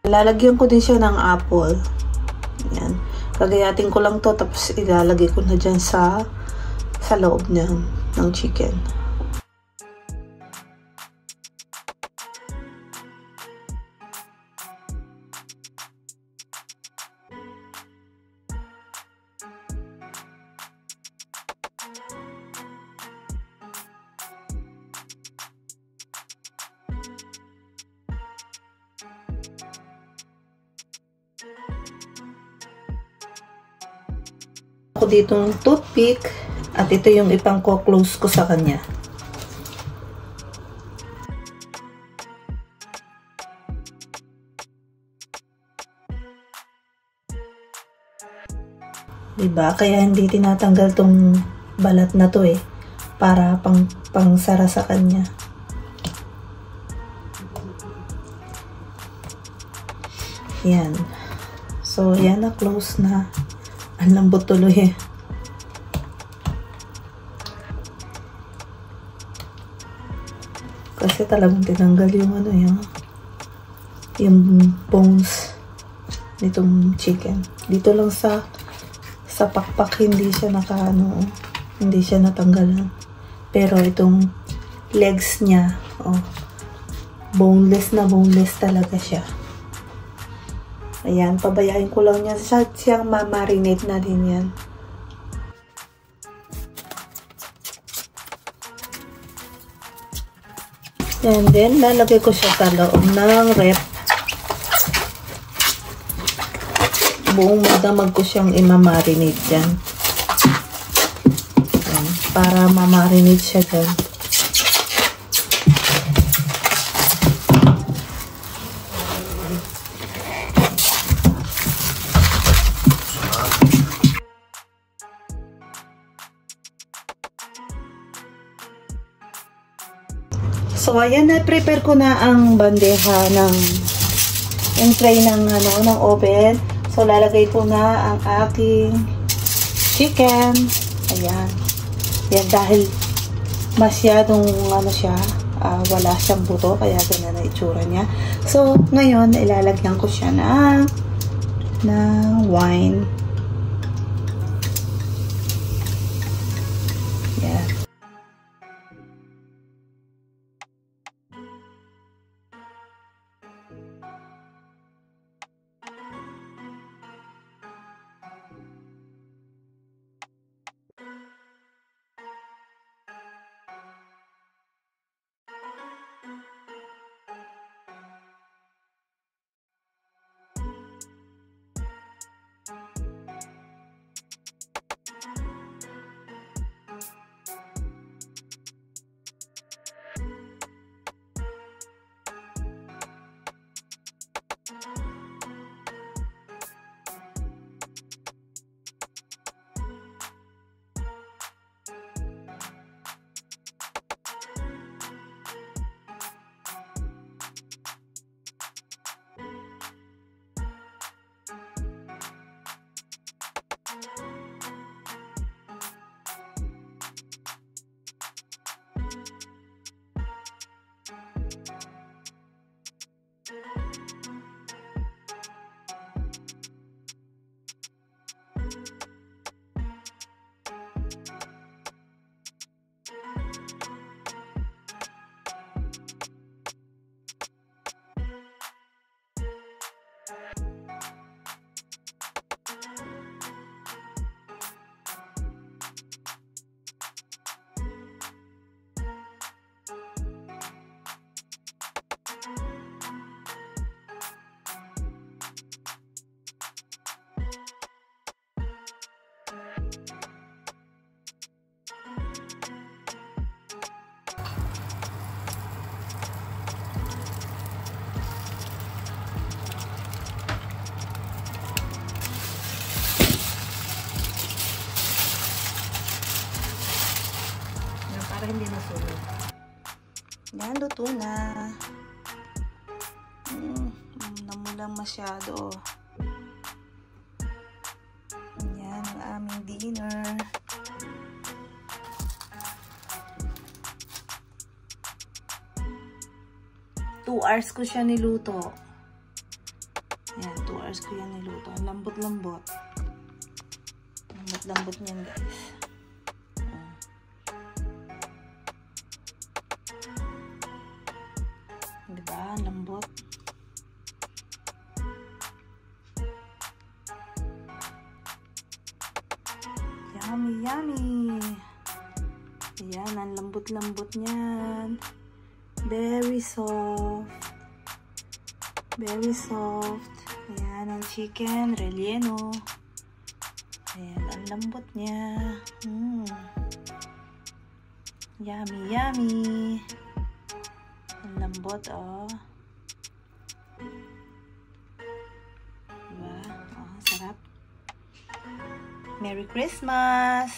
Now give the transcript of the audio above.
Lalagyan ko din siya ng apple. Yan. Gagayatin ko lang to, tapos ilalagay ko na dyan sa loob niyan ng chicken. Ako ditong toothpick at ito yung ipang-close ko sa kanya. Diba? Kaya hindi tinatanggal tong balat na to para pangsara sa kanya. Yan. So, yan na, close na. Ang lambot tuloy Kasi talagang tinanggal yung yung bones nitong chicken. Dito lang sa pakpak hindi siya hindi siya natanggalan. Pero itong legs niya, boneless talaga siya. Ayan, pabayain ko lang niya siyang ma-marinate na din yan. And then, lalagay ko siya sa loob ng rep. Buong magdamag ko siyang ima-marinate dyan. Ayan, para ma-marinate siya dyan. So, ayan, na-prepare ko na ang bandeja yung tray ng oven. So, lalagay ko na ang aking chicken. Ayan. Yan, dahil masyadong wala siyang buto, kaya ganyan na itsura niya. So, ngayon, ilalagyan ko siya ng wine. Yan. Para hindi masunog. Yan, luto na. Namulang masyado. Yan ang aming dinner. Two hours ko siya niluto. hours ko yan niluto. Ang lambot-lambot. Lambot-lambot niyan, guys. Diba? Ang lambot. Yummy, yummy. Ayan, ang lambot-lambot niyan. Very soft. Very soft. Ayan, ang chicken relleno. Ayan, ang lambot niya. Yummy, yummy. Ang lambot, oh. Diba? Oh, sarap. Merry Christmas!